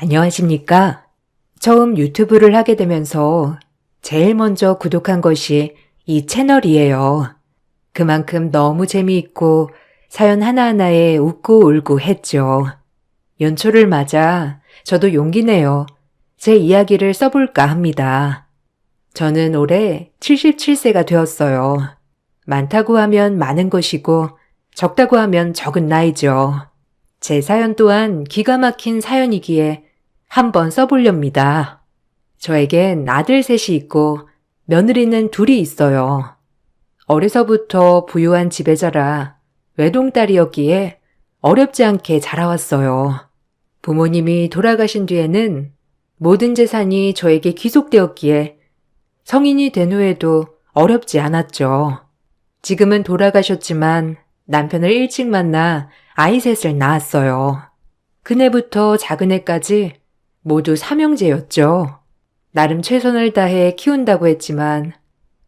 안녕하십니까? 처음 유튜브를 하게 되면서 제일 먼저 구독한 것이 이 채널이에요. 그만큼 너무 재미있고 사연 하나하나에 웃고 울고 했죠. 연초를 맞아 저도 용기 내어 제 이야기를 써볼까 합니다. 저는 올해 77세가 되었어요. 많다고 하면 많은 것이고 적다고 하면 적은 나이죠. 제 사연 또한 기가 막힌 사연이기에 한번 써보렵니다. 저에겐 아들 셋이 있고 며느리는 둘이 있어요. 어려서부터 부유한 집에 자라 외동딸이었기에 어렵지 않게 자라왔어요. 부모님이 돌아가신 뒤에는 모든 재산이 저에게 귀속되었기에 성인이 된 후에도 어렵지 않았죠. 지금은 돌아가셨지만 남편을 일찍 만나 아이 셋을 낳았어요. 큰애부터 작은애까지 모두 삼형제였죠. 나름 최선을 다해 키운다고 했지만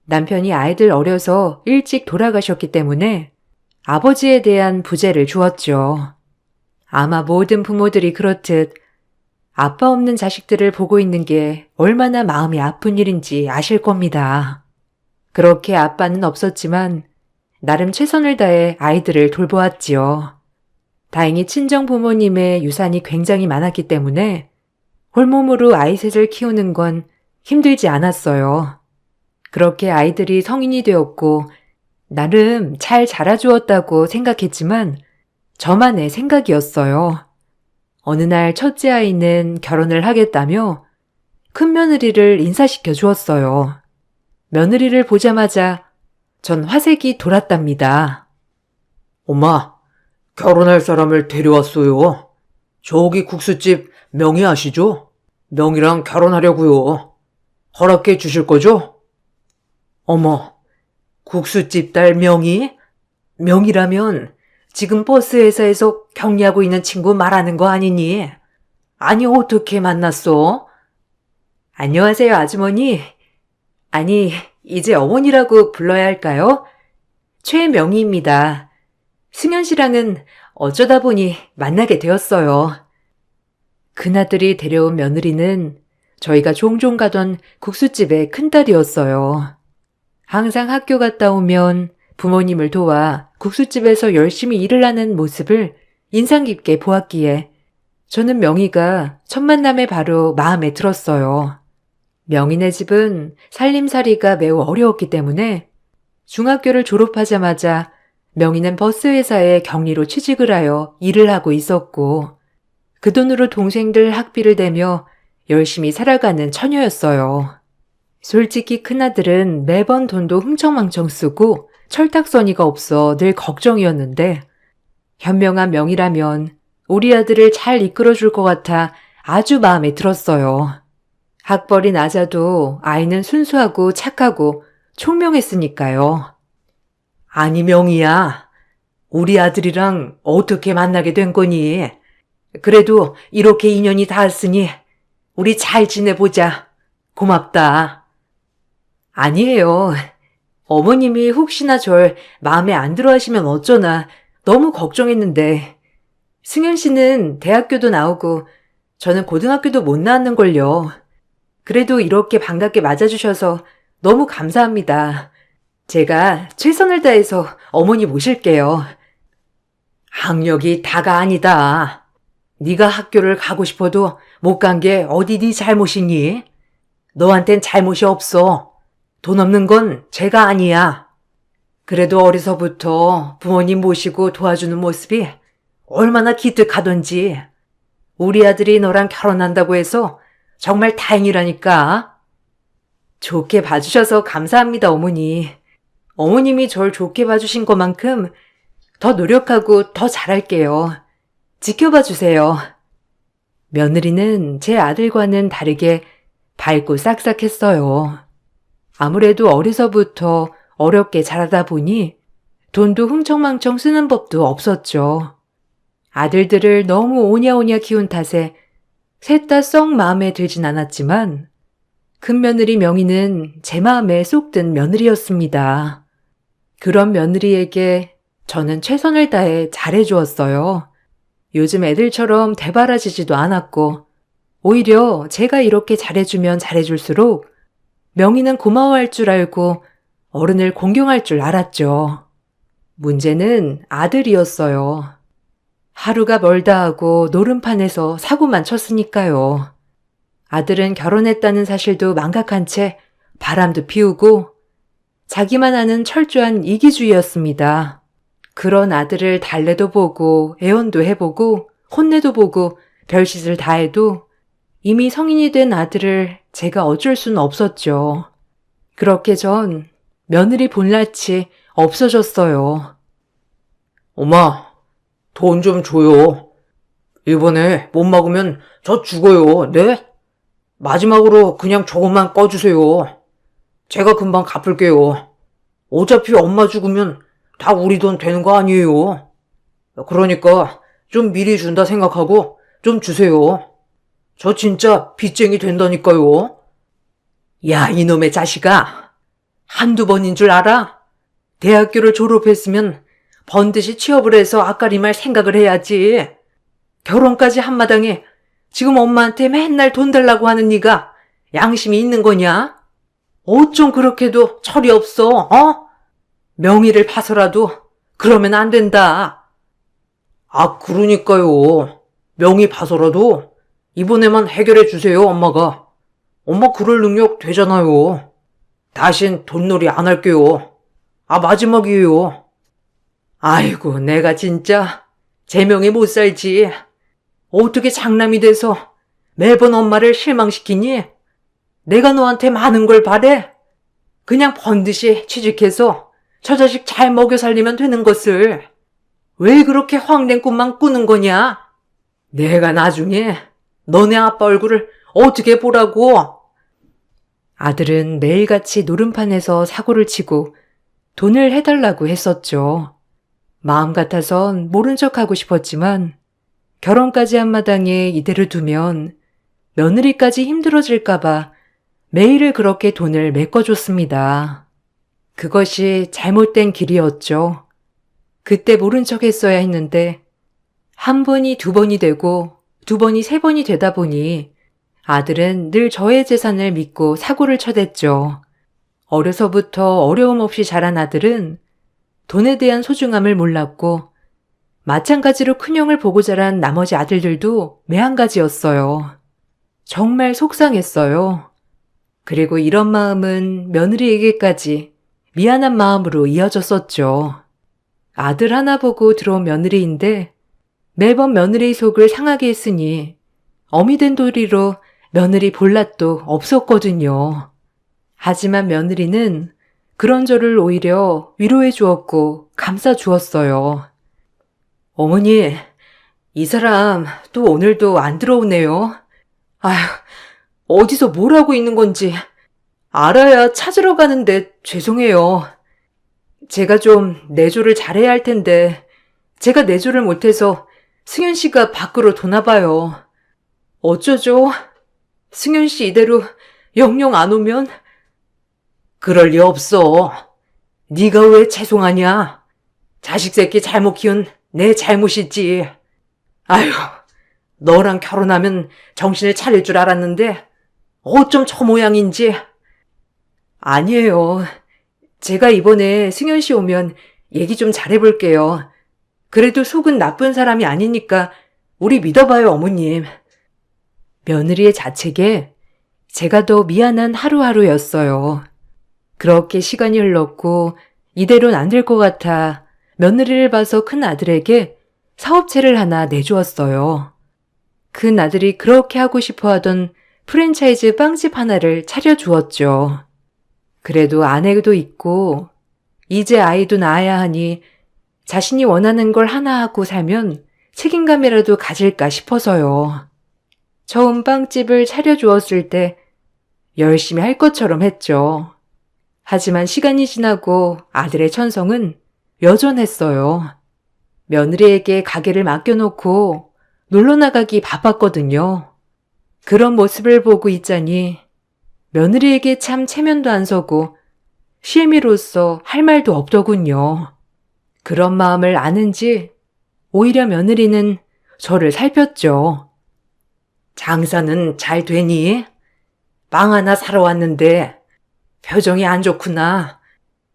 남편이 아이들 어려서 일찍 돌아가셨기 때문에 아버지에 대한 부재를 주었죠. 아마 모든 부모들이 그렇듯 아빠 없는 자식들을 보고 있는 게 얼마나 마음이 아픈 일인지 아실 겁니다. 그렇게 아빠는 없었지만 나름 최선을 다해 아이들을 돌보았지요. 다행히 친정 부모님의 유산이 굉장히 많았기 때문에 홀몸으로 아이 셋을 키우는 건 힘들지 않았어요. 그렇게 아이들이 성인이 되었고 나름 잘 자라주었다고 생각했지만 저만의 생각이었어요. 어느 날 첫째 아이는 결혼을 하겠다며 큰 며느리를 인사시켜 주었어요. 며느리를 보자마자 전 화색이 돌았답니다. 엄마, 결혼할 사람을 데려왔어요. 저기 국수집 명희 아시죠? 명희랑 결혼하려고요. 허락해 주실 거죠? 어머, 국수집 딸 명희? 명희라면 지금 버스 회사에서 격리하고 있는 친구 말하는 거 아니니? 아니, 어떻게 만났어? 안녕하세요, 아주머니. 아니, 이제 어머니라고 불러야 할까요? 최명희입니다. 승현 씨랑은 어쩌다 보니 만나게 되었어요. 큰아들이 데려온 며느리는 저희가 종종 가던 국수집의 큰딸이었어요. 항상 학교 갔다 오면 부모님을 도와 국수집에서 열심히 일을 하는 모습을 인상 깊게 보았기에 저는 명희가 첫 만남에 바로 마음에 들었어요. 명희네 집은 살림살이가 매우 어려웠기 때문에 중학교를 졸업하자마자 명희는 버스 회사에 격리로 취직을 하여 일을 하고 있었고 그 돈으로 동생들 학비를 대며 열심히 살아가는 처녀였어요. 솔직히 큰아들은 매번 돈도 흥청망청 쓰고 철딱서니가 없어 늘 걱정이었는데 현명한 명희라면 우리 아들을 잘 이끌어줄 것 같아 아주 마음에 들었어요. 학벌이 낮아도 아이는 순수하고 착하고 총명했으니까요. 아니, 명희야. 우리 아들이랑 어떻게 만나게 된 거니? 그래도 이렇게 인연이 닿았으니 우리 잘 지내보자. 고맙다. 아니에요. 어머님이 혹시나 절 마음에 안 들어 하시면 어쩌나 너무 걱정했는데 승현 씨는 대학교도 나오고 저는 고등학교도 못 나왔는걸요. 그래도 이렇게 반갑게 맞아주셔서 너무 감사합니다. 제가 최선을 다해서 어머니 모실게요. 학력이 다가 아니다. 네가 학교를 가고 싶어도 못 간 게 어디 네 잘못이니? 너한텐 잘못이 없어. 돈 없는 건 죄가 아니야. 그래도 어려서부터 부모님 모시고 도와주는 모습이 얼마나 기특하던지. 우리 아들이 너랑 결혼한다고 해서 정말 다행이라니까. 좋게 봐주셔서 감사합니다, 어머니. 어머님이 절 좋게 봐주신 것만큼 더 노력하고 더 잘할게요. 지켜봐 주세요. 며느리는 제 아들과는 다르게 밝고 싹싹했어요. 아무래도 어려서부터 어렵게 자라다 보니 돈도 흥청망청 쓰는 법도 없었죠. 아들들을 너무 오냐오냐 키운 탓에 셋 다 썩 마음에 들진 않았지만 큰며느리 명희는 제 마음에 쏙 든 며느리였습니다. 그런 며느리에게 저는 최선을 다해 잘해주었어요. 요즘 애들처럼 대바라지지도 않았고 오히려 제가 이렇게 잘해주면 잘해줄수록 명희는 고마워할 줄 알고 어른을 공경할 줄 알았죠. 문제는 아들이었어요. 하루가 멀다 하고 노름판에서 사고만 쳤으니까요. 아들은 결혼했다는 사실도 망각한 채 바람도 피우고 자기만 아는 철저한 이기주의였습니다. 그런 아들을 달래도 보고 애원도 해보고 혼내도 보고 별짓을 다 해도 이미 성인이 된 아들을 제가 어쩔 수는 없었죠. 그렇게 전 며느리 본낯이 없어졌어요. 엄마, 돈 좀 줘요. 이번에 못 먹으면 저 죽어요, 네? 마지막으로 그냥 조금만 꺼주세요. 제가 금방 갚을게요. 어차피 엄마 죽으면 다 우리 돈 되는 거 아니에요. 그러니까 좀 미리 준다 생각하고 좀 주세요. 저 진짜 빚쟁이 된다니까요. 야, 이놈의 자식아. 한두 번인 줄 알아? 대학교를 졸업했으면 번듯이 취업을 해서 아까리말 생각을 해야지. 결혼까지 한마당에 지금 엄마한테 맨날 돈 달라고 하는 네가 양심이 있는 거냐? 어쩜 그렇게도 철이 없어, 어? 명의를 봐서라도 그러면 안 된다. 아, 그러니까요. 명의 봐서라도 이번에만 해결해 주세요, 엄마가. 엄마 그럴 능력 되잖아요. 다신 돈놀이 안 할게요. 아, 마지막이에요. 아이고, 내가 진짜 제명에 못 살지. 어떻게 장남이 돼서 매번 엄마를 실망시키니? 내가 너한테 많은 걸 바래? 그냥 번듯이 취직해서 저 자식 잘 먹여 살리면 되는 것을 왜 그렇게 황된 꿈만 꾸는 거냐? 내가 나중에 너네 아빠 얼굴을 어떻게 보라고? 아들은 매일같이 노름판에서 사고를 치고 돈을 해달라고 했었죠. 마음 같아선 모른 척하고 싶었지만 결혼까지 한 마당에 이대로 두면 며느리까지 힘들어질까봐 매일을 그렇게 돈을 메꿔줬습니다. 그것이 잘못된 길이었죠. 그때 모른 척 했어야 했는데 한 번이 두 번이 되고 두 번이 세 번이 되다 보니 아들은 늘 저의 재산을 믿고 사고를 쳐댔죠. 어려서부터 어려움 없이 자란 아들은 돈에 대한 소중함을 몰랐고 마찬가지로 큰형을 보고 자란 나머지 아들들도 매한가지였어요. 정말 속상했어요. 그리고 이런 마음은 며느리에게까지 미안한 마음으로 이어졌었죠. 아들 하나 보고 들어온 며느리인데 매번 며느리 속을 상하게 했으니 어미 된 도리로 며느리 볼랏도 없었거든요. 하지만 며느리는 그런 저를 오히려 위로해 주었고 감싸 주었어요. 어머니, 이 사람 또 오늘도 안 들어오네요. 아휴, 어디서 뭘 하고 있는 건지 알아야 찾으러 가는데 죄송해요. 제가 좀 내조를 잘해야 할 텐데 제가 내조를 못해서 승현 씨가 밖으로 도나 봐요. 어쩌죠? 승현 씨 이대로 영영 안 오면? 그럴 리 없어. 네가 왜 죄송하냐? 자식 새끼 잘못 키운 내 잘못이지. 아휴, 너랑 결혼하면 정신을 차릴 줄 알았는데 어쩜 저 모양인지. 아니에요. 제가 이번에 승현 씨 오면 얘기 좀 잘해볼게요. 그래도 속은 나쁜 사람이 아니니까 우리 믿어봐요, 어머님. 며느리의 자책에 제가 더 미안한 하루하루였어요. 그렇게 시간이 흘렀고 이대로는 안 될 것 같아 며느리를 봐서 큰 아들에게 사업체를 하나 내주었어요. 큰 아들이 그렇게 하고 싶어 하던 프랜차이즈 빵집 하나를 차려주었죠. 그래도 아내도 있고 이제 아이도 낳아야 하니 자신이 원하는 걸 하나 하고 살면 책임감이라도 가질까 싶어서요. 처음 빵집을 차려주었을 때 열심히 할 것처럼 했죠. 하지만 시간이 지나고 아들의 천성은 여전했어요. 며느리에게 가게를 맡겨놓고 놀러 나가기 바빴거든요. 그런 모습을 보고 있자니 며느리에게 참 체면도 안 서고 시애미로서 할 말도 없더군요. 그런 마음을 아는지 오히려 며느리는 저를 살폈죠. 장사는 잘 되니? 빵 하나 사러 왔는데 표정이 안 좋구나.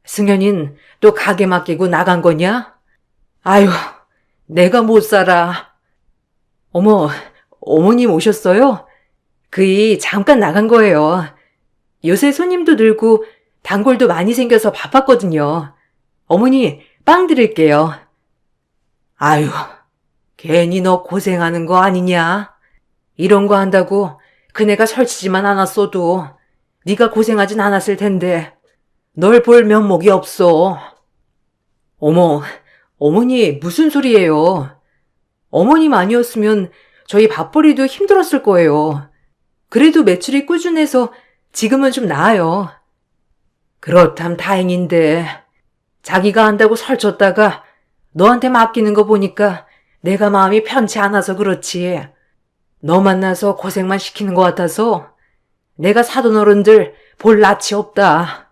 승현인 또 가게 맡기고 나간 거냐? 아유, 내가 못 살아. 어머, 어머님 오셨어요? 그이 잠깐 나간 거예요. 요새 손님도 늘고 단골도 많이 생겨서 바빴거든요. 어머니, 빵 드릴게요. 아유, 괜히 너 고생하는 거 아니냐? 이런 거 한다고 그네가 설치지만 않았어도 네가 고생하진 않았을 텐데 널 볼 면목이 없어. 어머, 어머니 무슨 소리예요? 어머님 아니었으면 저희 밥벌이도 힘들었을 거예요. 그래도 매출이 꾸준해서 지금은 좀 나아요. 그렇담 다행인데 자기가 한다고 설쳤다가 너한테 맡기는 거 보니까 내가 마음이 편치 않아서 그렇지. 너 만나서 고생만 시키는 것 같아서 내가 사돈 어른들 볼 낯이 없다.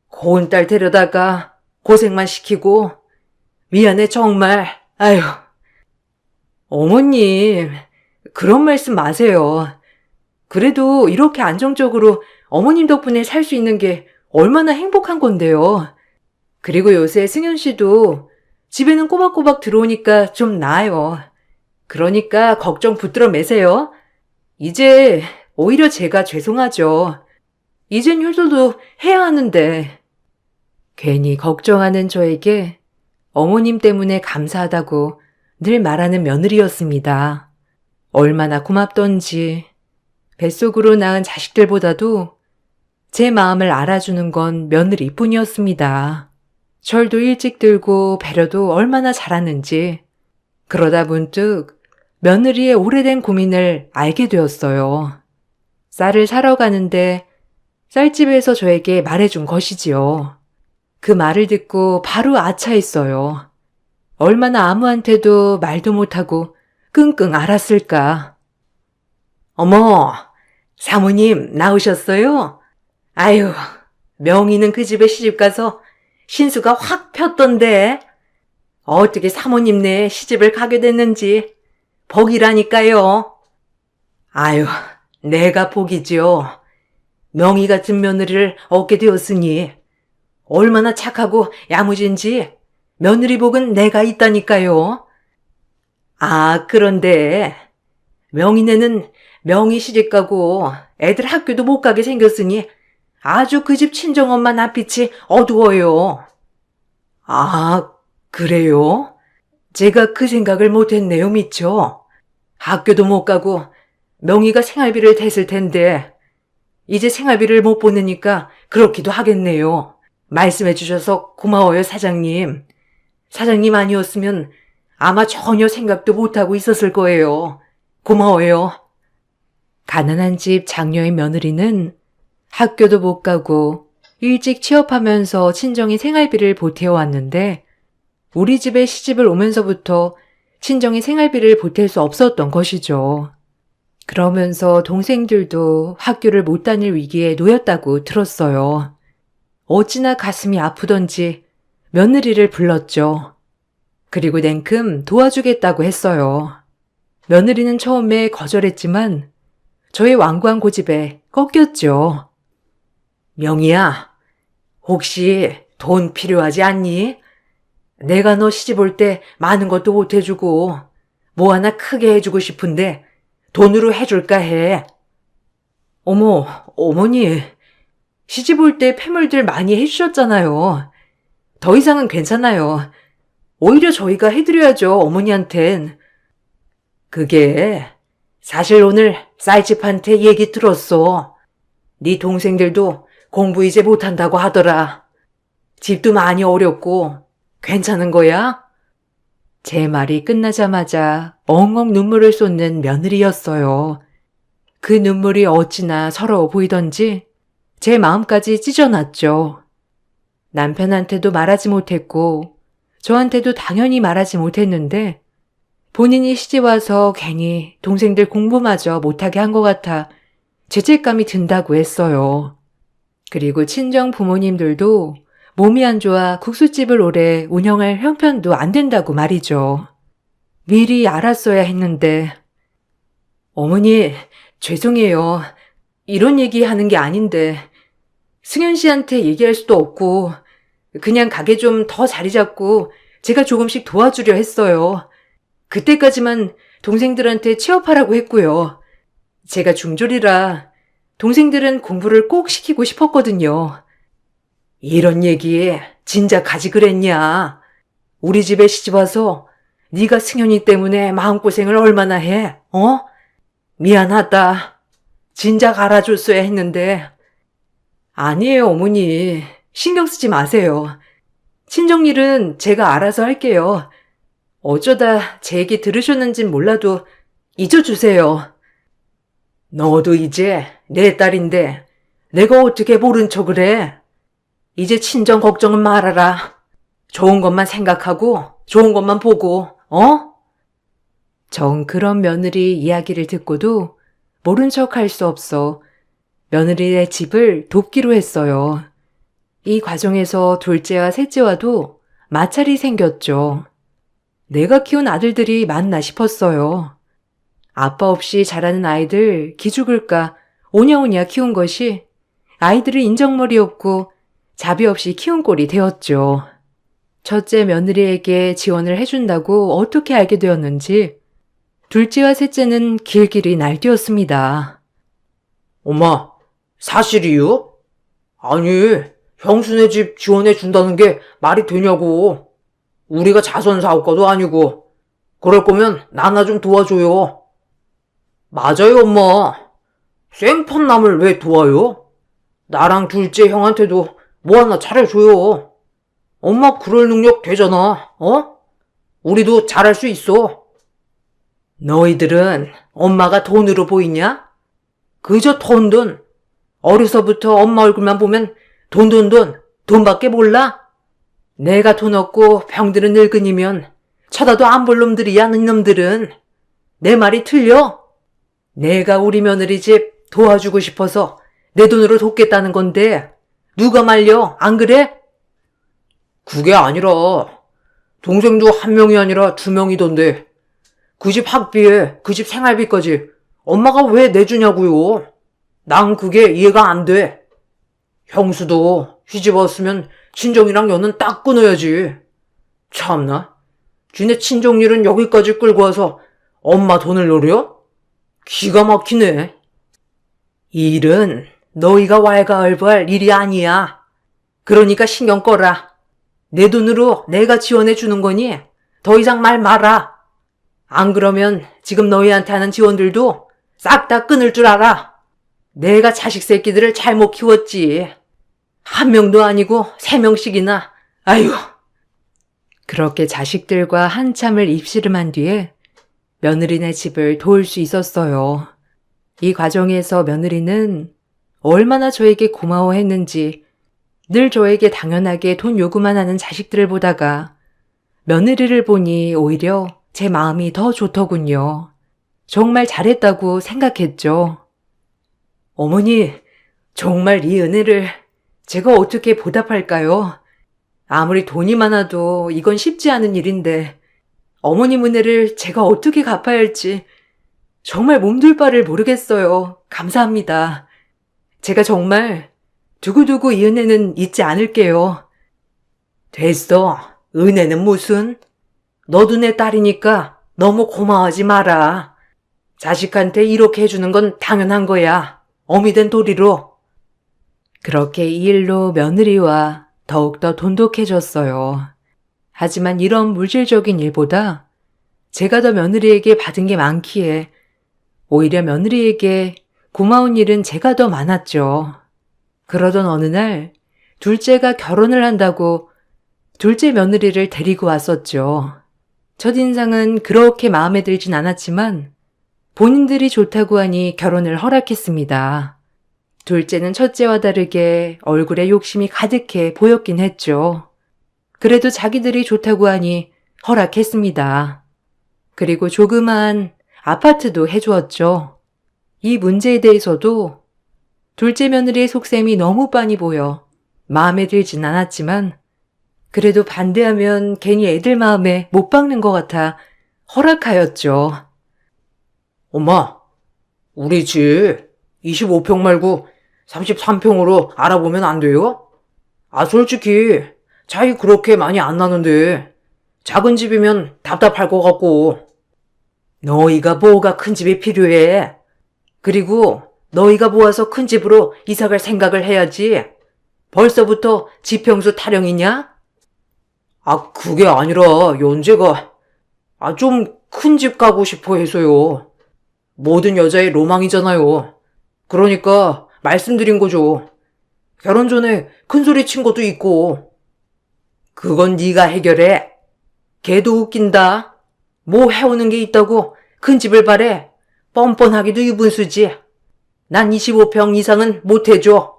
고운 딸 데려다가 고생만 시키고 미안해 정말. 아휴. 어머님, 그런 말씀 마세요. 그래도 이렇게 안정적으로 어머님 덕분에 살 수 있는 게 얼마나 행복한 건데요. 그리고 요새 승현 씨도 집에는 꼬박꼬박 들어오니까 좀 나아요. 그러니까 걱정 붙들어 매세요. 이제 오히려 제가 죄송하죠. 이젠 효도도 해야 하는데. 괜히 걱정하는 저에게 어머님 때문에 감사하다고 늘 말하는 며느리였습니다. 얼마나 고맙던지 뱃속으로 낳은 자식들보다도 제 마음을 알아주는 건 며느리뿐이었습니다. 철도 일찍 들고 배려도 얼마나 잘하는지 그러다 문득 며느리의 오래된 고민을 알게 되었어요. 쌀을 사러 가는데 쌀집에서 저에게 말해준 것이지요. 그 말을 듣고 바로 아차했어요. 얼마나 아무한테도 말도 못하고 끙끙 앓았을까. 어머, 사모님 나오셨어요? 아유, 명희는 그 집에 시집가서 신수가 확 폈던데 어떻게 사모님네 시집을 가게 됐는지 복이라니까요. 아유, 내가 복이지요. 명희 같은 며느리를 얻게 되었으니 얼마나 착하고 야무진지 며느리 복은 내가 있다니까요. 아, 그런데 명희네는 명희 시집가고 애들 학교도 못 가게 생겼으니 아주 그 집 친정엄마 낯빛이 어두워요. 아, 그래요? 제가 그 생각을 못했네요, 미처. 학교도 못 가고 명희가 생활비를 댔을 텐데 이제 생활비를 못 보내니까 그렇기도 하겠네요. 말씀해 주셔서 고마워요, 사장님. 사장님 아니었으면 아마 전혀 생각도 못하고 있었을 거예요. 고마워요. 가난한 집 장녀의 며느리는 학교도 못 가고 일찍 취업하면서 친정이 생활비를 보태어왔는데 우리 집에 시집을 오면서부터 친정이 생활비를 보탤 수 없었던 것이죠. 그러면서 동생들도 학교를 못 다닐 위기에 놓였다고 들었어요. 어찌나 가슴이 아프던지 며느리를 불렀죠. 그리고 냉큼 도와주겠다고 했어요. 며느리는 처음에 거절했지만 저의 완고한 고집에 꺾였죠. 명희야, 혹시 돈 필요하지 않니? 내가 너 시집 올 때 많은 것도 못 해주고 뭐 하나 크게 해주고 싶은데 돈으로 해줄까 해. 어머, 어머니, 시집 올 때 폐물들 많이 해주셨잖아요. 더 이상은 괜찮아요. 오히려 저희가 해드려야죠, 어머니한텐. 그게 사실 오늘 쌀집한테 얘기 들었어. 네 동생들도 공부 이제 못한다고 하더라. 집도 많이 어렵고 괜찮은 거야? 제 말이 끝나자마자 엉엉 눈물을 쏟는 며느리였어요. 그 눈물이 어찌나 서러워 보이던지 제 마음까지 찢어놨죠. 남편한테도 말하지 못했고 저한테도 당연히 말하지 못했는데 본인이 시집와서 괜히 동생들 공부마저 못하게 한 것 같아 죄책감이 든다고 했어요. 그리고 친정 부모님들도 몸이 안 좋아 국수집을 오래 운영할 형편도 안 된다고 말이죠. 미리 알았어야 했는데 어머니, 죄송해요. 이런 얘기 하는 게 아닌데, 승현 씨한테 얘기할 수도 없고, 그냥 가게 좀 더 자리 잡고 제가 조금씩 도와주려 했어요. 그때까지만 동생들한테 취업하라고 했고요. 제가 중졸이라 동생들은 공부를 꼭 시키고 싶었거든요. 이런 얘기 진작 가지 그랬냐? 우리 집에 시집와서 네가 승현이 때문에 마음고생을 얼마나 해? 미안하다. 진작 알아줬어야 했는데. 아니에요, 어머니. 신경 쓰지 마세요. 친정일은 제가 알아서 할게요. 어쩌다 제 얘기 들으셨는진 몰라도 잊어주세요. 너도 이제 내 딸인데 내가 어떻게 모른 척을 해? 이제 친정 걱정은 말아라. 좋은 것만 생각하고 좋은 것만 보고, 정 그런 며느리 이야기를 듣고도 모른 척 할 수 없어 며느리의 집을 돕기로 했어요. 이 과정에서 둘째와 셋째와도 마찰이 생겼죠. 내가 키운 아들들이 맞나 싶었어요. 아빠 없이 자라는 아이들 기죽을까 오냐오냐 키운 것이 아이들을 인정머리 없고 자비 없이 키운 꼴이 되었죠. 첫째 며느리에게 지원을 해준다고 어떻게 알게 되었는지 둘째와 셋째는 길길이 날뛰었습니다. 엄마, 사실이요? 아니, 형수네 집 지원해 준다는 게 말이 되냐고. 우리가 자선 사업가도 아니고. 그럴 거면 나나 좀 도와줘요. 맞아요, 엄마. 생판남을 왜 도와요? 나랑 둘째 형한테도 뭐 하나 차려줘요. 엄마 그럴 능력 되잖아, 우리도 잘할 수 있어. 너희들은 엄마가 돈으로 보이냐? 그저 돈. 어려서부터 엄마 얼굴만 보면 돈밖에 몰라? 내가 돈 없고 병드는 늙은이면 쳐다도 안 볼 놈들이야, 이놈들은. 내 말이 틀려? 내가 우리 며느리 집 도와주고 싶어서 내 돈으로 돕겠다는 건데 누가 말려, 안 그래? 그게 아니라 동생도 한 명이 아니라 두 명이던데 그 집 학비에 그 집 생활비까지 엄마가 왜 내주냐고요. 난 그게 이해가 안 돼. 형수도 시집 왔으면 친정이랑 연은 딱 끊어야지. 참나, 지네 친정일은 여기까지 끌고 와서 엄마 돈을 노려? 기가 막히네. 이 일은 너희가 왈가왈부할 일이 아니야. 그러니까 신경 꺼라. 내 돈으로 내가 지원해 주는 거니 더 이상 말 마라. 안 그러면 지금 너희한테 하는 지원들도 싹 다 끊을 줄 알아. 내가 자식 새끼들을 잘못 키웠지. 한 명도 아니고 3명씩이나. 아이고. 그렇게 자식들과 한참을 입씨름한 뒤에 며느리네 집을 도울 수 있었어요. 이 과정에서 며느리는 얼마나 저에게 고마워했는지 늘 저에게 당연하게 돈 요구만 하는 자식들을 보다가 며느리를 보니 오히려 제 마음이 더 좋더군요. 정말 잘했다고 생각했죠. 어머니, 정말 이 은혜를 제가 어떻게 보답할까요? 아무리 돈이 많아도 이건 쉽지 않은 일인데 어머님 은혜를 제가 어떻게 갚아야 할지 정말 몸둘 바를 모르겠어요. 감사합니다. 제가 정말 두고두고 이 은혜는 잊지 않을게요. 됐어. 은혜는 무슨? 너도 내 딸이니까 너무 고마워하지 마라. 자식한테 이렇게 해주는 건 당연한 거야. 어미 된 도리로. 그렇게 이 일로 며느리와 더욱더 돈독해졌어요. 하지만 이런 물질적인 일보다 제가 더 며느리에게 받은 게 많기에 오히려 며느리에게 고마운 일은 제가 더 많았죠. 그러던 어느 날 둘째가 결혼을 한다고 둘째 며느리를 데리고 왔었죠. 첫인상은 그렇게 마음에 들진 않았지만 본인들이 좋다고 하니 결혼을 허락했습니다. 둘째는 첫째와 다르게 얼굴에 욕심이 가득해 보였긴 했죠. 그래도 자기들이 좋다고 하니 허락했습니다. 그리고 조그만 아파트도 해주었죠. 이 문제에 대해서도 둘째 며느리의 속셈이 너무 빤히 보여 마음에 들진 않았지만 그래도 반대하면 괜히 애들 마음에 못 박는 것 같아 허락하였죠. 엄마, 우리 집 25평 말고 33평으로 알아보면 안 돼요? 아, 솔직히 차이 그렇게 많이 안 나는데 작은 집이면 답답할 것 같고. 너희가 뭐가 큰 집이 필요해? 그리고 너희가 모아서 큰 집으로 이사갈 생각을 해야지. 벌써부터 지평수 타령이냐? 아, 그게 아니라 연재가 좀 큰 집 가고 싶어 해서요. 모든 여자의 로망이잖아요. 그러니까 말씀드린 거죠. 결혼 전에 큰 소리 친 것도 있고. 그건 네가 해결해. 걔도 웃긴다. 뭐 해오는 게 있다고 큰 집을 바래. 뻔뻔하기도 유분수지. 난 25평 이상은 못 해줘.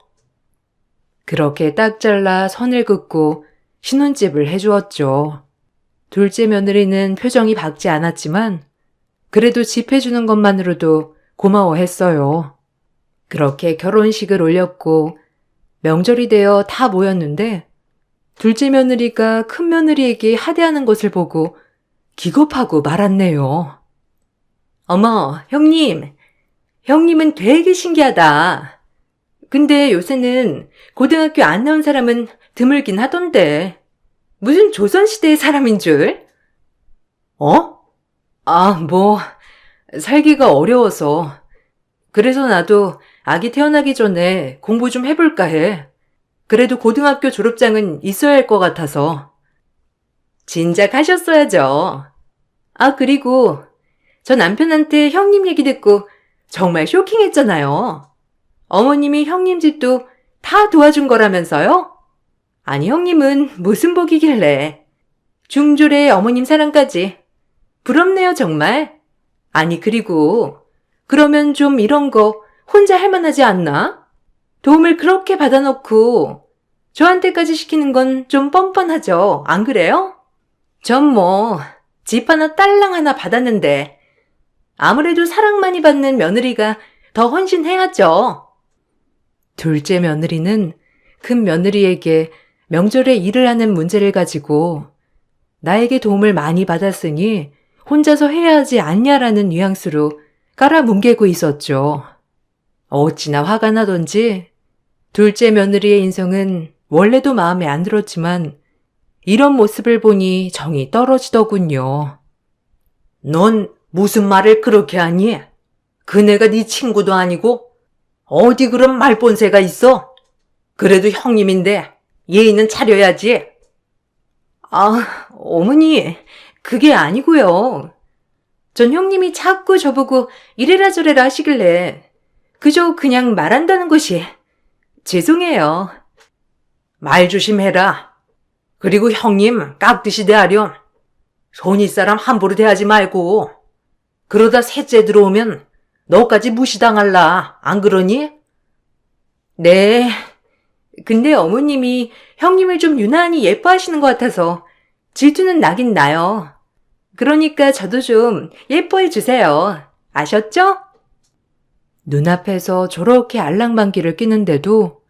그렇게 딱 잘라 선을 긋고 신혼집을 해주었죠. 둘째 며느리는 표정이 밝지 않았지만 그래도 집 해주는 것만으로도 고마워했어요. 그렇게 결혼식을 올렸고 명절이 되어 다 모였는데 둘째 며느리가 큰 며느리에게 하대하는 것을 보고 기겁하고 말았네요. 어머, 형님은 되게 신기하다. 근데 요새는 고등학교 안 나온 사람은 드물긴 하던데 무슨 조선시대의 사람인 줄? 어? 살기가 어려워서. 그래서 나도 아기 태어나기 전에 공부 좀 해볼까 해. 그래도 고등학교 졸업장은 있어야 할 것 같아서. 진작 하셨어야죠. 그리고 저 남편한테 형님 얘기 듣고 정말 쇼킹했잖아요. 어머님이 형님 집도 다 도와준 거라면서요? 아니, 형님은 무슨 복이길래. 중졸의 어머님 사랑까지. 부럽네요, 정말. 아니, 그리고 그러면 좀 이런 거 혼자 할 만하지 않나? 도움을 그렇게 받아놓고 저한테까지 시키는 건 좀 뻔뻔하죠. 안 그래요? 전 집 하나 딸랑 하나 받았는데 아무래도 사랑 많이 받는 며느리가 더 헌신해야죠. 둘째 며느리는 큰 며느리에게 명절에 일을 하는 문제를 가지고 나에게 도움을 많이 받았으니 혼자서 해야 하지 않냐라는 뉘앙스로 깔아뭉개고 있었죠. 어찌나 화가 나던지 둘째 며느리의 인성은 원래도 마음에 안 들었지만 이런 모습을 보니 정이 떨어지더군요. 넌 무슨 말을 그렇게 하니? 그네가 네 친구도 아니고 어디 그런 말본새가 있어? 그래도 형님인데 예의는 차려야지. 어머니, 그게 아니고요. 전 형님이 자꾸 저보고 이래라 저래라 하시길래 그저 그냥 말한다는 것이. 죄송해요. 말 조심해라. 그리고 형님 깍듯이 대하렴. 손윗사람 함부로 대하지 말고. 그러다 셋째 들어오면 너까지 무시당할라. 안 그러니? 네. 근데 어머님이 형님을 좀 유난히 예뻐하시는 것 같아서 질투는 나긴 나요. 그러니까 저도 좀 예뻐해 주세요. 아셨죠? 눈앞에서 저렇게 알랑방귀를 끼는데도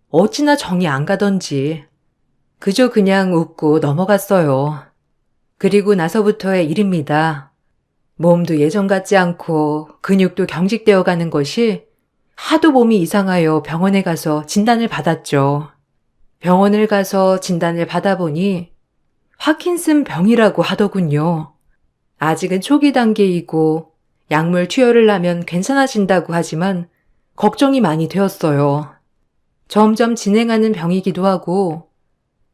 어찌나 정이 안 가던지 그저 그냥 웃고 넘어갔어요. 그리고 나서부터의 일입니다. 몸도 예전 같지 않고 근육도 경직되어 가는 것이 하도 몸이 이상하여 병원에 가서 진단을 받았죠. 병원을 가서 진단을 받아보니 파킨슨 병이라고 하더군요. 아직은 초기 단계이고 약물 투여를 하면 괜찮아진다고 하지만 걱정이 많이 되었어요. 점점 진행하는 병이기도 하고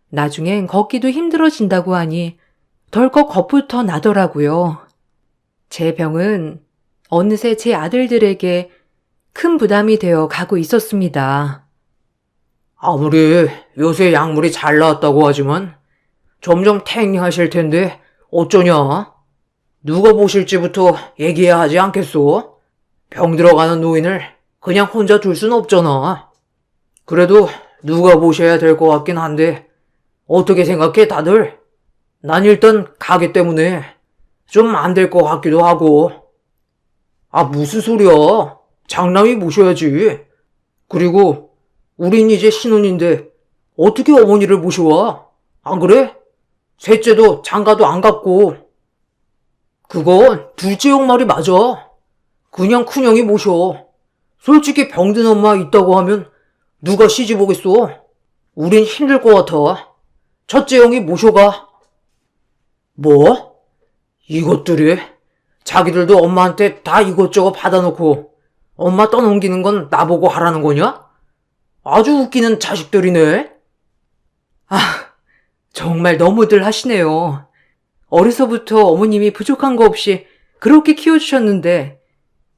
나중엔 걷기도 힘들어진다고 하니 덜컥 겁부터 나더라고요. 제 병은 어느새 제 아들들에게 큰 부담이 되어 가고 있었습니다. 아무리 요새 약물이 잘 나왔다고 하지만 점점 탱링하실 텐데 어쩌냐? 누가 보실지부터 얘기해야 하지 않겠소? 병 들어가는 노인을 그냥 혼자 둘 순 없잖아. 그래도 누가 보셔야 될 것 같긴 한데 어떻게 생각해 다들? 난 일단 가게 때문에 좀 안 될 것 같기도 하고. 무슨 소리야? 장남이 모셔야지. 그리고 우린 이제 신혼인데 어떻게 어머니를 모셔와? 안 그래? 셋째도 장가도 안 갔고. 그건 둘째 형 말이 맞아. 그냥 큰형이 모셔. 솔직히 병든 엄마 있다고 하면 누가 시집 오겠어? 우린 힘들 것 같아. 첫째 형이 모셔가. 뭐? 이것들이? 자기들도 엄마한테 다 이것저것 받아놓고 엄마 떠넘기는 건 나보고 하라는 거냐? 아주 웃기는 자식들이네. 아, 정말 너무들 하시네요. 어려서부터 어머님이 부족한 거 없이 그렇게 키워주셨는데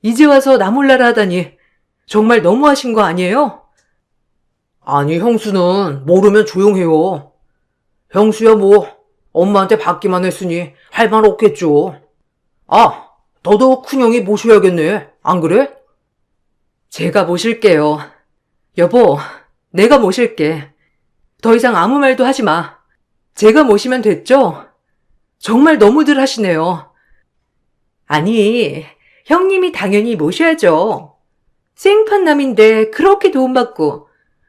이제 와서 나 몰라라 하다니 정말 너무하신 거 아니에요? 아니, 형수는 모르면 조용해요. 형수야 뭐 엄마한테 받기만 했으니 할 말 없겠죠. 아, 너도 큰형이 모셔야겠네. 안 그래? 제가 모실게요. 여보, 내가 모실게. 더 이상 아무 말도 하지 마. 제가 모시면 됐죠? 정말 너무들 하시네요. 아니, 형님이 당연히 모셔야죠. 생판남인데 그렇게 도움받고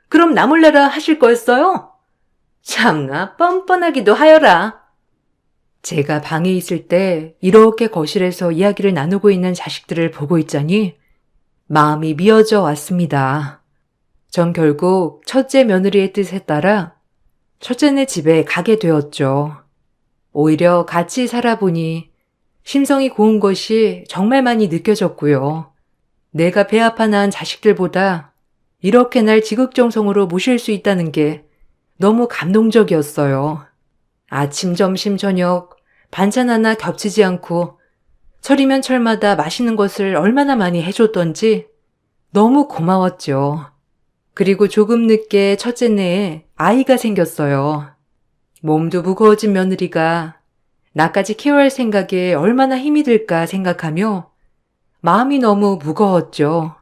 그럼 나 몰라라 하실 거였어요? 참나 뻔뻔하기도 하여라. 제가 방에 있을 때 이렇게 거실에서 이야기를 나누고 있는 자식들을 보고 있자니 마음이 미어져 왔습니다. 전 결국 첫째 며느리의 뜻에 따라 첫째네 집에 가게 되었죠. 오히려 같이 살아보니 심성이 고운 것이 정말 많이 느껴졌고요. 내가 배 아파 낳은 자식들보다 이렇게 날 지극정성으로 모실 수 있다는 게 너무 감동적이었어요. 아침, 점심, 저녁 반찬 하나 겹치지 않고 철이면 철마다 맛있는 것을 얼마나 많이 해줬던지 너무 고마웠죠. 그리고 조금 늦게 첫째네에 아이가 생겼어요. 몸도 무거워진 며느리가 나까지 케어할 생각에 얼마나 힘이 들까 생각하며 마음이 너무 무거웠죠.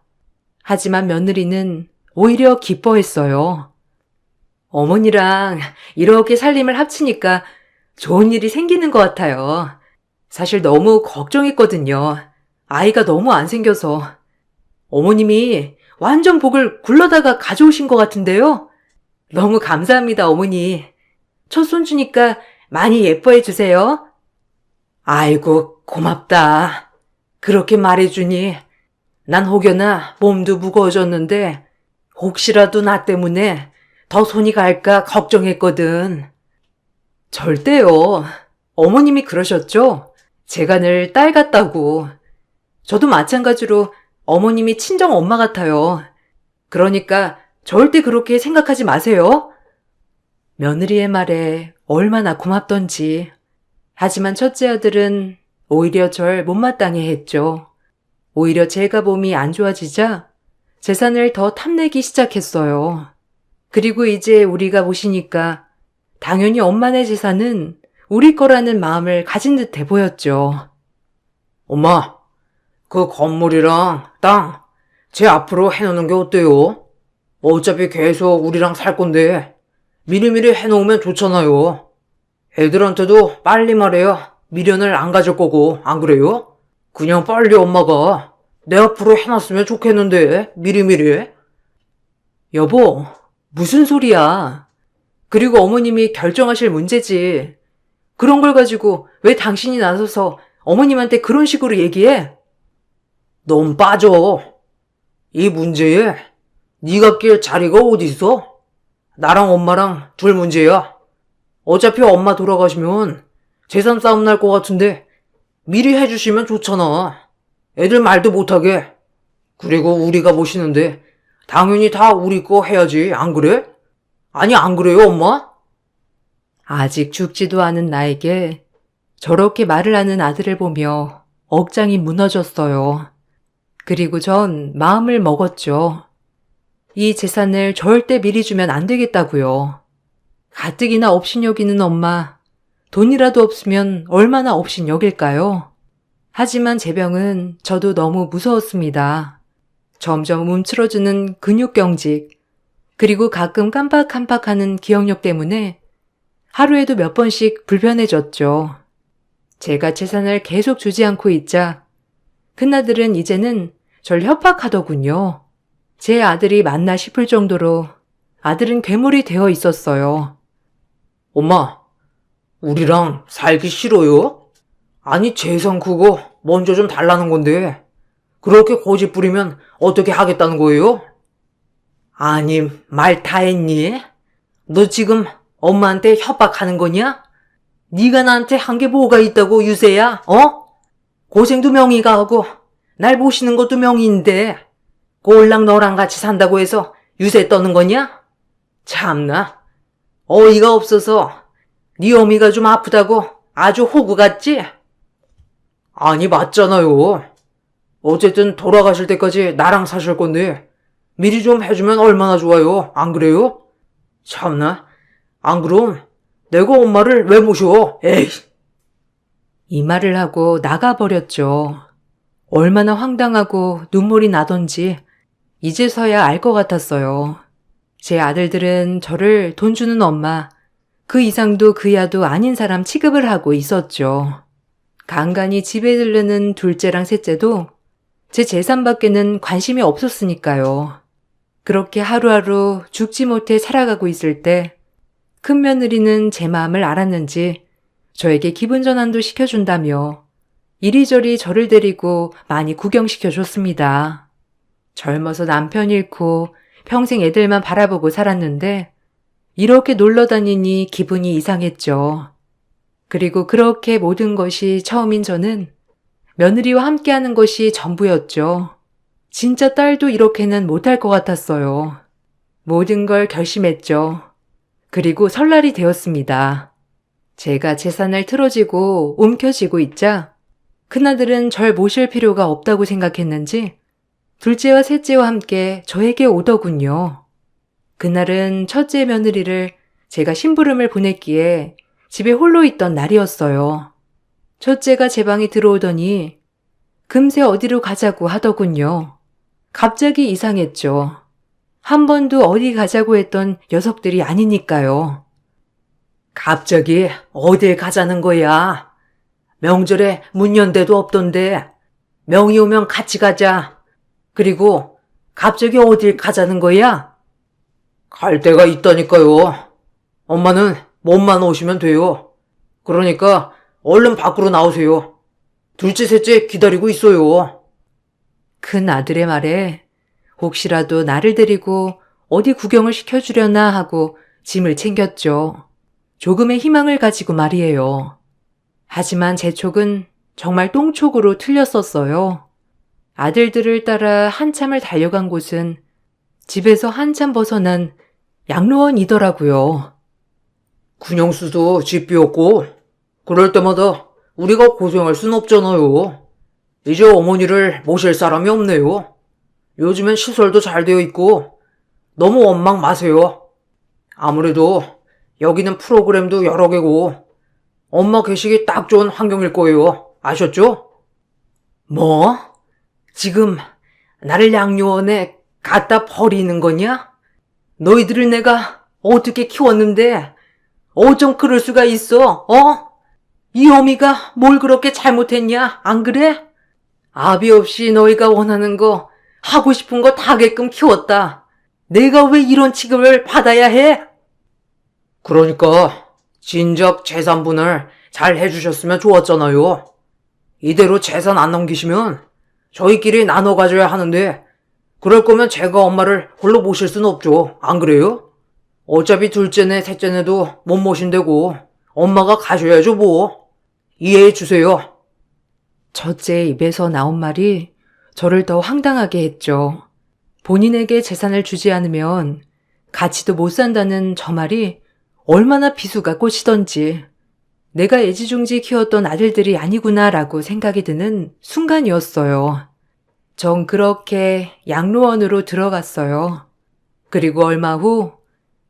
하지만 며느리는 오히려 기뻐했어요. 어머니랑 이렇게 살림을 합치니까 좋은 일이 생기는 것 같아요. 사실 너무 걱정했거든요. 아이가 너무 안 생겨서. 어머님이 완전 복을 굴러다가 가져오신 것 같은데요. 너무 감사합니다, 어머니. 첫 손주니까 많이 예뻐해 주세요. 아이고, 고맙다. 그렇게 말해주니 난 혹여나 몸도 무거워졌는데 혹시라도 나 때문에 더 손이 갈까 걱정했거든. 절대요. 어머님이 그러셨죠? 제가 늘 딸 같다고. 저도 마찬가지로 어머님이 친정 엄마 같아요. 그러니까 절대 그렇게 생각하지 마세요. 며느리의 말에 얼마나 고맙던지. 하지만 첫째 아들은 오히려 절 못마땅해 했죠. 오히려 제가 몸이 안 좋아지자 재산을 더 탐내기 시작했어요. 그리고 이제 우리가 모시니까 당연히 엄마네 재산은 우리 거라는 마음을 가진 듯해 보였죠. 엄마, 그 건물이랑 땅, 제 앞으로 해놓는 게 어때요? 어차피 계속 우리랑 살 건데 미리미리 해놓으면 좋잖아요. 애들한테도 빨리 말해야 미련을 안 가질 거고, 안 그래요? 그냥 빨리 엄마가 내 앞으로 해놨으면 좋겠는데, 미리미리. 여보, 무슨 소리야? 그리고 어머님이 결정하실 문제지. 그런 걸 가지고 왜 당신이 나서서 어머님한테 그런 식으로 얘기해? 넌 빠져. 이 문제에 네가 낄 자리가 어디 있어? 나랑 엄마랑 둘 문제야. 어차피 엄마 돌아가시면 재산 싸움 날 것 같은데 미리 해주시면 좋잖아. 애들 말도 못하게. 그리고 우리가 모시는데 당연히 다 우리 거 해야지, 안 그래? 아니, 안 그래요, 엄마? 아직 죽지도 않은 나에게 저렇게 말을 하는 아들을 보며 억장이 무너졌어요. 그리고 전 마음을 먹었죠. 이 재산을 절대 미리 주면 안 되겠다고요. 가뜩이나 업신여기는 엄마, 돈이라도 없으면 얼마나 업신여길까요? 하지만 제 병은 저도 너무 무서웠습니다. 점점 움츠러드는 근육경직, 그리고 가끔 깜빡깜빡하는 기억력 때문에 하루에도 몇 번씩 불편해졌죠. 제가 재산을 계속 주지 않고 있자 큰아들은 이제는 절 협박하더군요. 제 아들이 맞나 싶을 정도로 아들은 괴물이 되어 있었어요. 엄마, 우리랑 살기 싫어요? 아니, 재산 그거 먼저 좀 달라는 건데 그렇게 고집 부리면 어떻게 하겠다는 거예요? 아니, 말 다 했니? 너 지금 엄마한테 협박하는 거냐? 네가 나한테 한 게 뭐가 있다고, 유세야? 어? 고생도 명의가 하고 날 모시는 것도 명의인데 꼴랑 너랑 같이 산다고 해서 유세 떠는 거냐? 참나, 어이가 없어서 네 어미가 좀 아프다고 아주 호구 같지? 아니, 맞잖아요. 어쨌든 돌아가실 때까지 나랑 사실 건데 미리 좀 해주면 얼마나 좋아요. 안 그래요? 참나, 안 그럼 내가 엄마를 왜 모셔? 에이. 이 말을 하고 나가버렸죠. 얼마나 황당하고 눈물이 나던지 이제서야 알 것 같았어요. 제 아들들은 저를 돈 주는 엄마, 그 이상도 그야도 아닌 사람 취급을 하고 있었죠. 간간히 집에 들르는 둘째랑 셋째도 제 재산밖에는 관심이 없었으니까요. 그렇게 하루하루 죽지 못해 살아가고 있을 때 큰 며느리는 제 마음을 알았는지 저에게 기분 전환도 시켜준다며 이리저리 저를 데리고 많이 구경시켜줬습니다. 젊어서 남편 잃고 평생 애들만 바라보고 살았는데 이렇게 놀러 다니니 기분이 이상했죠. 그리고 그렇게 모든 것이 처음인 저는 며느리와 함께하는 것이 전부였죠. 진짜 딸도 이렇게는 못할 것 같았어요. 모든 걸 결심했죠. 그리고 설날이 되었습니다. 제가 재산을 틀어지고 움켜쥐고 있자 큰아들은 절 모실 필요가 없다고 생각했는지 둘째와 셋째와 함께 저에게 오더군요. 그날은 첫째 며느리를 제가 심부름을 보냈기에 집에 홀로 있던 날이었어요. 첫째가 제 방에 들어오더니 금세 어디로 가자고 하더군요. 갑자기 이상했죠. 한 번도 어디 가자고 했던 녀석들이 아니니까요. 갑자기 어딜 가자는 거야? 명절에 문연대도 없던데 명이 오면 같이 가자. 그리고 갑자기 어딜 가자는 거야? 갈 데가 있다니까요. 엄마는 몸만 오시면 돼요. 그러니까 얼른 밖으로 나오세요. 둘째, 셋째 기다리고 있어요. 큰 아들의 말에 혹시라도 나를 데리고 어디 구경을 시켜주려나 하고 짐을 챙겼죠. 조금의 희망을 가지고 말이에요. 하지만 제 촉은 정말 똥촉으로 틀렸었어요. 아들들을 따라 한참을 달려간 곳은 집에서 한참 벗어난 양로원이더라고요. 군영수도 집 비웠고 그럴 때마다 우리가 고생할 순 없잖아요. 이제 어머니를 모실 사람이 없네요. 요즘엔 시설도 잘 되어 있고 너무 원망 마세요. 아무래도 여기는 프로그램도 여러 개고 엄마 계시기 딱 좋은 환경일 거예요. 아셨죠? 뭐? 지금 나를 양로원에 갖다 버리는 거냐? 너희들을 내가 어떻게 키웠는데 어쩜 그럴 수가 있어? 어? 이 어미가 뭘 그렇게 잘못했냐? 안 그래? 아비 없이 너희가 원하는 거 하고 싶은 거 다 하게끔 키웠다. 내가 왜 이런 취급을 받아야 해? 그러니까 진작 재산분할 잘 해주셨으면 좋았잖아요. 이대로 재산 안 넘기시면 저희끼리 나눠 가져야 하는데 그럴 거면 제가 엄마를 홀로 모실 수는 없죠. 안 그래요? 어차피 둘째네 셋째네도 못 모신다고 엄마가 가셔야죠 뭐. 이해해 주세요. 첫째 입에서 나온 말이 저를 더 황당하게 했죠. 본인에게 재산을 주지 않으면 같이도 못 산다는 저 말이 얼마나 비수가 꽂히던지 내가 애지중지 키웠던 아들들이 아니구나라고 생각이 드는 순간이었어요. 전 그렇게 양로원으로 들어갔어요. 그리고 얼마 후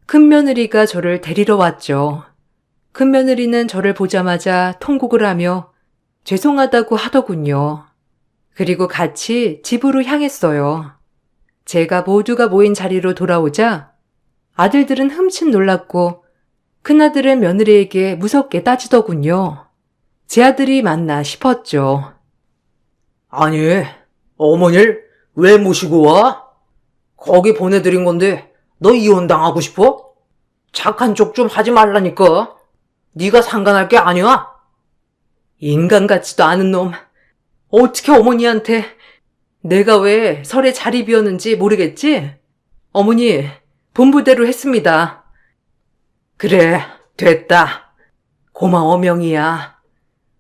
큰며느리가 저를 데리러 왔죠. 큰며느리는 저를 보자마자 통곡을 하며 죄송하다고 하더군요. 그리고 같이 집으로 향했어요. 제가 모두가 모인 자리로 돌아오자 아들들은 흠칫 놀랐고 큰아들은 며느리에게 무섭게 따지더군요. 제 아들이 맞나 싶었죠. 아니, 어머니를 왜 모시고 와? 거기 보내드린 건데 너 이혼당하고 싶어? 착한 척 좀 하지 말라니까. 네가 상관할 게 아니야. 인간 같지도 않은 놈. 어떻게 어머니한테 내가 왜 설에 자리 비웠는지 모르겠지? 어머니, 본부대로 했습니다. 그래, 됐다. 고마워, 명희야.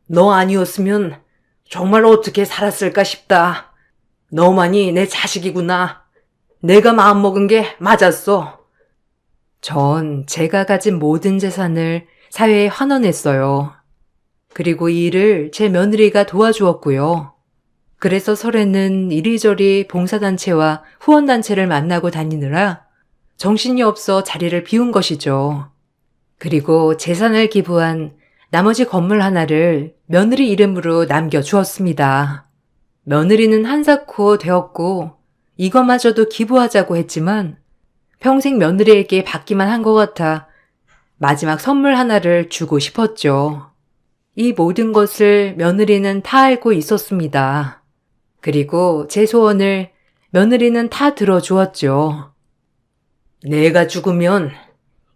너 아니었으면 정말 어떻게 살았을까 싶다. 너만이 내 자식이구나. 내가 마음먹은 게 맞았어. 전 제가 가진 모든 재산을 사회에 환원했어요. 그리고 이 일을 제 며느리가 도와주었고요. 그래서 설에는 이리저리 봉사단체와 후원단체를 만나고 다니느라 정신이 없어 자리를 비운 것이죠. 그리고 재산을 기부한 나머지 건물 하나를 며느리 이름으로 남겨주었습니다. 며느리는 한사코 되었고 이것마저도 기부하자고 했지만 평생 며느리에게 받기만 한 것 같아 마지막 선물 하나를 주고 싶었죠. 이 모든 것을 며느리는 다 알고 있었습니다. 그리고 제 소원을 며느리는 다 들어주었죠. 내가 죽으면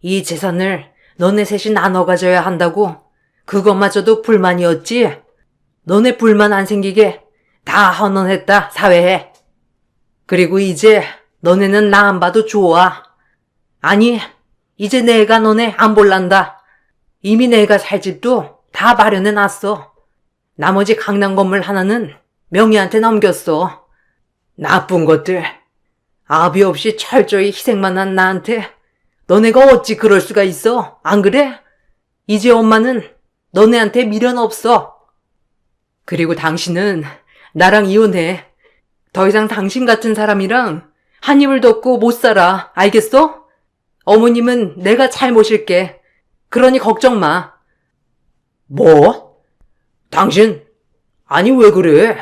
이 재산을 너네 셋이 나눠 가져야 한다고 그것마저도 불만이었지? 너네 불만 안 생기게 다 헌원했다, 사회에. 그리고 이제 너네는 나 안 봐도 좋아. 아니, 이제 내가 너네 안 볼란다. 이미 내가 살 집도 다 마련해놨어. 나머지 강남 건물 하나는 명희한테 넘겼어. 나쁜 것들. 아비 없이 철저히 희생만 한 나한테 너네가 어찌 그럴 수가 있어? 안 그래? 이제 엄마는 너네한테 미련 없어. 그리고 당신은 나랑 이혼해. 더 이상 당신 같은 사람이랑 한 입을 덮고 못 살아. 알겠어? 어머님은 내가 잘 모실게. 그러니 걱정 마. 뭐? 당신? 아니 왜 그래?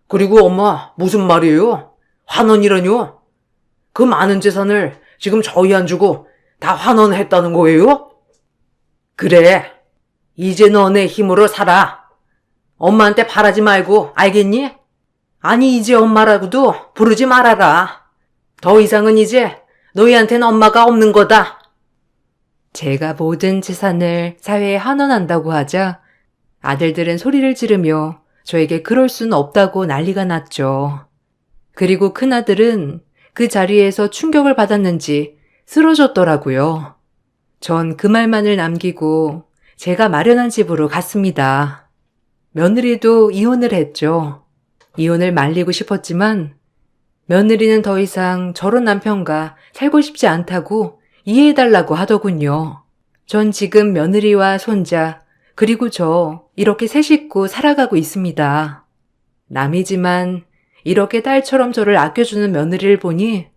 그리고 엄마 무슨 말이에요? 환원이라뇨? 그 많은 재산을 지금 저희 안 주고 다 환원했다는 거예요? 그래. 이제 너네 힘으로 살아. 엄마한테 바라지 말고 알겠니? 아니 이제 엄마라고도 부르지 말아라. 더 이상은 이제 너희한테는 엄마가 없는 거다. 제가 모든 재산을 사회에 환원한다고 하자 아들들은 소리를 지르며 저에게 그럴 순 없다고 난리가 났죠. 그리고 큰아들은 그 자리에서 충격을 받았는지 쓰러졌더라고요. 전 그 말만을 남기고 제가 마련한 집으로 갔습니다. 며느리도 이혼을 했죠. 이혼을 말리고 싶었지만 며느리는 더 이상 저런 남편과 살고 싶지 않다고 이해해달라고 하더군요. 전 지금 며느리와 손자 그리고 저 이렇게 세 식구 살아가고 있습니다. 남이지만 이렇게 딸처럼 저를 아껴주는 며느리를 보니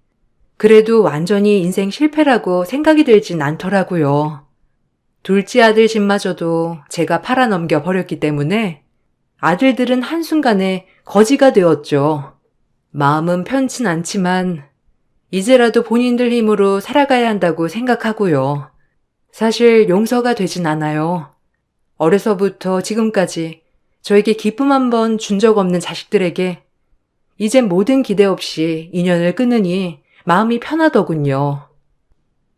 그래도 완전히 인생 실패라고 생각이 들진 않더라고요. 둘째 아들 집마저도 제가 팔아넘겨 버렸기 때문에 아들들은 한순간에 거지가 되었죠. 마음은 편치 않지만 이제라도 본인들 힘으로 살아가야 한다고 생각하고요. 사실 용서가 되진 않아요. 어려서부터 지금까지 저에게 기쁨 한 번 준 적 없는 자식들에게 이젠 모든 기대 없이 인연을 끊으니 마음이 편하더군요.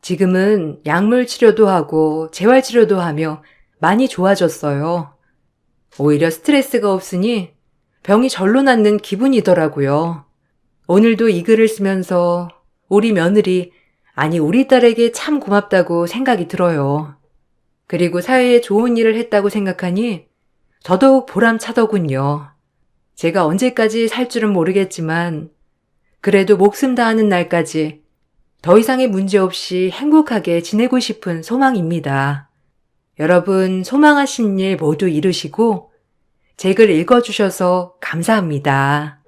지금은 약물 치료도 하고 재활 치료도 하며 많이 좋아졌어요. 오히려 스트레스가 없으니 병이 절로 낫는 기분이더라고요. 오늘도 이 글을 쓰면서 우리 며느리, 아니 우리 딸에게 참 고맙다고 생각이 들어요. 그리고 사회에 좋은 일을 했다고 생각하니 더더욱 보람차더군요. 제가 언제까지 살 줄은 모르겠지만 그래도 목숨 다하는 날까지 더 이상의 문제 없이 행복하게 지내고 싶은 소망입니다. 여러분 소망하신 일 모두 이루시고 제 글 읽어주셔서 감사합니다.